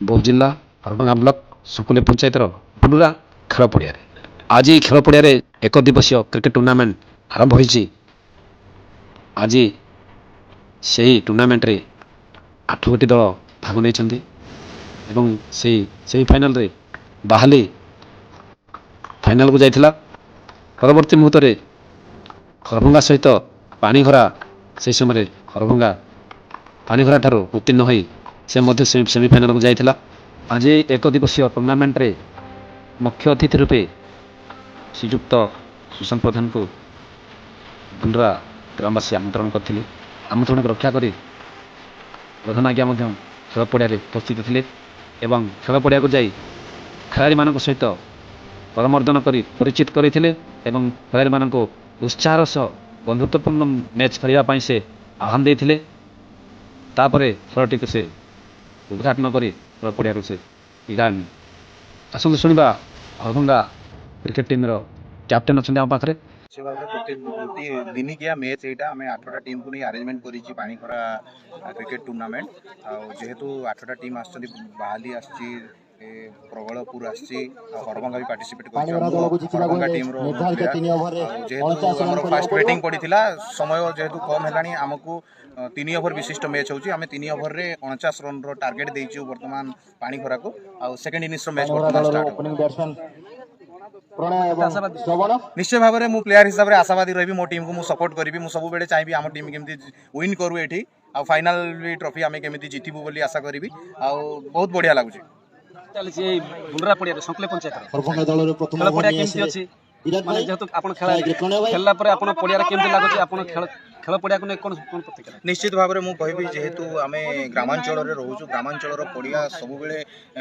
ବୌଦ୍ଧ ଜିଲ୍ଲା ହରଭଙ୍ଗା ବ୍ଲକ ସୁକୁଲି ପଞ୍ଚାୟତର ବୁଲୁରା ଖେଳ ପଡ଼ିଆରେ ଆଜି ଏହି ଖେଳ ପଡ଼ିଆରେ ଏକ ଦିବସୀୟ କ୍ରିକେଟ ଟୁର୍ଣ୍ଣାମେଣ୍ଟ ଆରମ୍ଭ ହୋଇଛି। ଆଜି ସେହି ଟୁର୍ଣ୍ଣାମେଣ୍ଟରେ 8ଗୋଟି ଦଳ ଭାଗ ନେଇଛନ୍ତି ଏବଂ ସେହି ସେମିଫାଇନାଲରେ ବାହାଲି ଫାଇନାଲକୁ ଯାଇଥିଲା। ପରବର୍ତ୍ତୀ ମୁହୂର୍ତ୍ତରେ ହରଭଙ୍ଗା ସହିତ ପାଣିଘରା ସେହି ସମୟରେ ହରଭଙ୍ଗା ପାଣିଘରା ଠାରୁ ଉତ୍ତୀର୍ଣ୍ଣ ହୋଇ ସେ ମଧ୍ୟ ସେମିଫାଇନାଲକୁ ଯାଇଥିଲା। ଆଜି ଏକ ଦିବସୀୟ ଟୁର୍ଣ୍ଣାମେଣ୍ଟରେ ମୁଖ୍ୟ ଅତିଥି ରୂପେ ଶ୍ରୀଯୁକ୍ତ ସୁଶାନ୍ତ ପ୍ରଧାନଙ୍କୁ ବୁଲୁରା ଗ୍ରାମବାସୀ ଆମନ୍ତ୍ରଣ କରିଥିଲେ। ଆମନ୍ତ୍ରଣକୁ ରକ୍ଷା କରି ପ୍ରଧାନ ଆଜ୍ଞା ମଧ୍ୟ ଖେଳ ପଡ଼ିଆରେ ଉପସ୍ଥିତ ଥିଲେ ଏବଂ ଖେଳ ପଡ଼ିଆକୁ ଯାଇ ଖେଳାଳିମାନଙ୍କ ସହିତ କରମର୍ଦ୍ଦନ କରି ପରିଚିତ କରିଥିଲେ ଏବଂ ଖେଳାଳିମାନଙ୍କୁ ଉତ୍ସାହର ସହ ବନ୍ଧୁତ୍ୱପୂର୍ଣ୍ଣ ମ୍ୟାଚ୍ ଖେଳିବା ପାଇଁ ସେ ଆହ୍ୱାନ ଦେଇଥିଲେ। ତାପରେ ଖେଳଟିକୁ ସେ ଉଦ୍ଘାଟନ କରି ଖେଳ ପଡ଼ିଆରୁ ସେ ବିଦାୟ ନେଲେ। ଆସନ୍ତୁ ଶୁଣିବା ହରଭଙ୍ଗା କ୍ରିକେଟ ଟିମ୍ର କ୍ୟାପ୍ଟେନ୍ ଅଛନ୍ତି ଆମ ପାଖରେ। ଦିନିକିଆ ମ୍ୟାଚ୍ ଏଇଟା ଆମେ 8ଟା ଟିମ୍କୁ ନେଇ ଆରେଞ୍ଜମେଣ୍ଟ କରିଛି ପାଣିଖରା କ୍ରିକେଟ ଟୁର୍ଣ୍ଣାମେଣ୍ଟ। ଆଉ ଯେହେତୁ 8ଟା ଟିମ୍ ଆସିଛନ୍ତି, ବାହାଲି ଆସିଛି, ପ୍ରବଳପୁର ଆସିଛି, ଆଉ ହରଭଙ୍ଗା ବି ପାର୍ଟିସିପେଟ୍ କରିଛି। ହରଭଙ୍ଗା ଟିମ୍ର ଯେହେତୁ ଆମର ଫାଷ୍ଟ ବ୍ୟାଟିଂ ପଡ଼ିଥିଲା, ସମୟ ଯେହେତୁ କମ୍ ହେଲାଣି, ଆମକୁ 3 ଓଭର ବିଶିଷ୍ଟ ମ୍ୟାଚ୍ ହେଉଛି। ଆମେ 3 ଓଭରରେ 49 ରନ୍ର ଟାର୍ଗେଟ୍ ଦେଇଛୁ ବର୍ତ୍ତମାନ ପାଣିଖରାକୁ। ଆଉ ସେକେଣ୍ଡ ଇନିଂସର ମ୍ୟାଚ୍ ବର୍ତ୍ତମାନ ଷ୍ଟାର୍ଟ ହେବ। ନିଶ୍ଚୟ ଭାବରେ ମୁଁ ପ୍ଲେୟାର ହିସାବରେ ଆଶାବାଦୀ ରହିବି। ମୋ ଟିମ୍କୁ ମୁଁ ସପୋର୍ଟ କରିବି। ମୁଁ ସବୁବେଳେ ଚାହିଁବି ଆମ ଟିମ୍ କେମିତି ୱିନ୍ କରୁ ଏଠି, ଆଉ ଫାଇନାଲ ବି ଟ୍ରଫି ଆମେ କେମିତି ଜିତିବୁ ବୋଲି ଆଶା କରିବି। ଆଉ ବହୁତ ବଢ଼ିଆ ଲାଗୁଛି। ଚାଲିଛି ଏଇ ବୁଲୁରା ପଡ଼ିଆରେ ସଙ୍କୁଲି ପଞ୍ଚାୟତର ଖେଳ ପଡ଼ିଆ କେମିତି ଅଛି? ମାନେ ଯେହେତୁ ଆପଣ ଖେଳିଲା ପରେ ଆପଣ ପଡ଼ିଆରେ କେମିତି ଲାଗୁଛି? ଆପଣ ଖେଳ ପଡ଼ିଆକୁ ନେଇ କ'ଣ ପ୍ରତିକ୍ରିୟା? ନିଶ୍ଚିତ ଭାବରେ ମୁଁ କହିବି, ଯେହେତୁ ଆମେ ଗ୍ରାମାଞ୍ଚଳରେ ରହୁଛୁ, ଗ୍ରାମାଞ୍ଚଳର ପଡ଼ିଆ ସବୁବେଳେ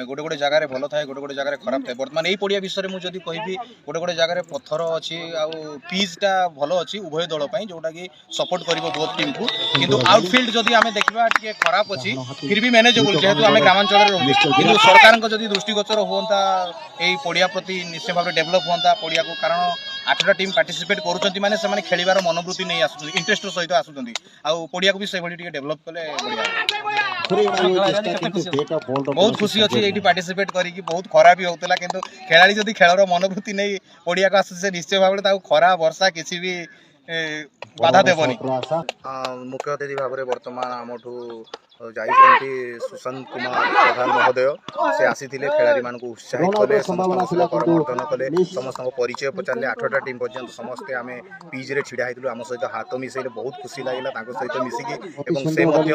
ଗୋଟେ ଗୋଟେ ଜାଗାରେ ଭଲ ଥାଏ, ଗୋଟେ ଗୋଟେ ଜାଗାରେ ଖରାପ ଥାଏ। ବର୍ତ୍ତମାନ ଏଇ ପଡ଼ିଆ ବିଷୟରେ ମୁଁ ଯଦି କହିବି, ଗୋଟେ ଗୋଟେ ଜାଗାରେ ପଥର ଅଛି ଆଉ ପିଚ୍ଟା ଭଲ ଅଛି ଉଭୟ ଦଳ ପାଇଁ, ଯେଉଁଟାକି ସପୋର୍ଟ କରିବ ବୋଥ୍ ଟିମ୍କୁ। କିନ୍ତୁ ଆଉଟଫିଲ୍ଡ ଯଦି ଆମେ ଦେଖିବା ଟିକେ ଖରାପ ଅଛି, ଫିର୍ ବି ମ୍ୟାନେଜେବୁଲ୍, ଯେହେତୁ ଆମେ ଗ୍ରାମାଞ୍ଚଳରେ ରହୁଛୁ। କିନ୍ତୁ ସରକାରଙ୍କ ଯଦି ଦୃଷ୍ଟିଗୋଚର ହୁଅନ୍ତା ଏଇ ପଡ଼ିଆ ପ୍ରତି, ନିଶ୍ଚୟ ଭାବରେ ଡେଭଲପ୍ ହୁଅନ୍ତା ପଡ଼ିଆକୁ। କାରଣ 8ଟା ଟିମ୍ ପାର୍ଟିସିପେଟ୍ କରୁଛନ୍ତି ମାନେ ସେମାନେ ଖେଳିବାର ମନୋବୃତ୍ତି ନେଇ ଆସୁଛନ୍ତି, ଇଣ୍ଟରେଷ୍ଟର ସହିତ ଆସୁଛନ୍ତି। ଆଉ ପଡ଼ିଆକୁ ବି ସେଭଳି ଟିକେ ଡେଭଲପ୍ କଲେ ବଢ଼ିଆ। ବହୁତ ଖୁସି ଅଛି ଏଇଠି ପାର୍ଟିସିପେଟ୍ କରିକି। ବହୁତ ଖରା ବି ହେଉଥିଲା, କିନ୍ତୁ ଖେଳାଳି ଯଦି ଖେଳର ମନୋବୃତ୍ତି ନେଇ ପଡ଼ିଆକୁ ଆସୁଛି, ସେ ନିଶ୍ଚୟ ଭାବରେ ତାକୁ ଖରା ବର୍ଷା କିଛି ବି ବାଧା ଦେବନି। ମୁଖ୍ୟ ଅତିଥି ଭାବରେ ବର୍ତ୍ତମାନ ଆମଠୁ ଯାଇଛନ୍ତି ସୁଶାନ୍ତ କୁମାର ପ୍ରଧାନ ମହୋଦୟ। ସେ ଆସିଥିଲେ, ଖେଳାଳିମାନଙ୍କୁ ଉତ୍ସାହିତ କଲେ, ସମସ୍ତଙ୍କ ସହ କରମର୍ଦ୍ଦନ କଲେ, ସମସ୍ତଙ୍କ ପରିଚୟ ପଚାରିଲେ। 8ଟା ଟିମ୍ ପର୍ଯ୍ୟନ୍ତ ସମସ୍ତେ ଆମେ ପିଚ୍ରେ ଛିଡ଼ା ହେଇଥିଲୁ, ଆମ ସହିତ ହାତ ମିଶାଇଲେ। ବହୁତ ଖୁସି ଲାଗିଲା ତାଙ୍କ ସହିତ ମିଶିକି। ଏବଂ ସେ ମଧ୍ୟ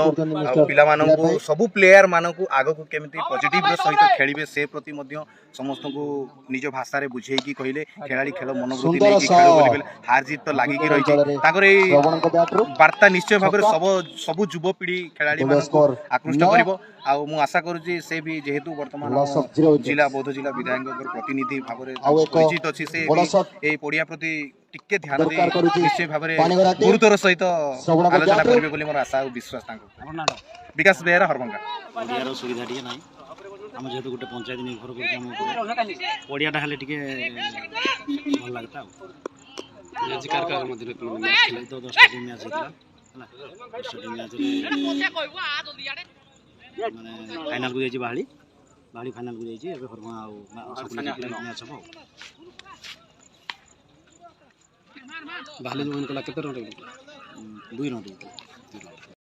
ପିଲାମାନଙ୍କୁ, ସବୁ ପ୍ଲେୟାରମାନଙ୍କୁ ଆଗକୁ କେମିତି ପଜିଟିଭର ସହିତ ଖେଳିବେ ସେ ପ୍ରତି ମଧ୍ୟ ସମସ୍ତଙ୍କୁ ନିଜ ଭାଷାରେ ବୁଝେଇକି କହିଲେ। ଖେଳାଳି ଖେଳ ମନୋବୃତ୍ତି ନେଇକି ଖେଳୁ ବୋଲି କହିଲେ। ହାର ଜିତ୍ ତ ଲାଗିକି ରହିଛି। ତାଙ୍କର ଏଇ ବାର୍ତ୍ତା ନିଶ୍ଚୟ ଭାବରେ ସବୁ ଯୁବପିଢ଼ି ଖେଳାଳିମାନଙ୍କୁ ଆକୃଷ୍ଟ କରିବ। ଆଉ ମୁଁ ଆଶା କରୁଛି ସେ ବି, ଯେହେତୁ ବର୍ତ୍ତମାନ ଜିଲ୍ଲା ବୌଦ୍ଧ ଜିଲ୍ଲା ବିଧାୟକଙ୍କର ପ୍ରତିନିଧି ଭାବରେ ପରିଚିତ ଅଛି, ସେ ଏହି ପଡ଼ିଆ ପ୍ରତି ଟିକେ ଧ୍ୟାନ ଦେଇ ନିଶ୍ଚୟ ଭାବରେ ଗୁରୁତ୍ୱର ସହିତ ଆଲୋଚନା କରିବେ ବୋଲି ମୋର ଆଶା ଆଉ ବିଶ୍ୱାସ ତାଙ୍କୁ। ବିକାଶ ବେହେରା, ହରଭଙ୍ଗା। ପଡ଼ିଆର ସୁବିଧା ଟିକେ ନାହିଁ। ଆମେ ଯେହେତୁ ଗୋଟେ ପଞ୍ଚାୟତ ନିର୍ଭର କରୁଛୁ, ଆମ ପଡ଼ିଆଟା ହେଲେ ଟିକେ ଭଲ ଲାଗିଲା। ଆଉ ଆଜି କାହାର ମଧ୍ୟରେ ମ୍ୟାଚ୍ ଥିଲା ତ, 10ଟା ଟିମ୍ ମ୍ୟାଚ୍ ହେଇଥିଲା ହେଲା। 10ଟା ଟିମ୍ ମ୍ୟାଚ୍ରେ ମାନେ ଫାଇନାଲକୁ ଯାଇଛି ବାହାଳି ଫାଇନାଲକୁ ଯାଇଛି। ଏବେ ହରଭଙ୍ଗା ଆଉ ମ୍ୟାଚ୍ ହେବ। ବାହାଲି ଜଏନ୍ କଲା କେତେ ରନ୍? 2 ରନ୍।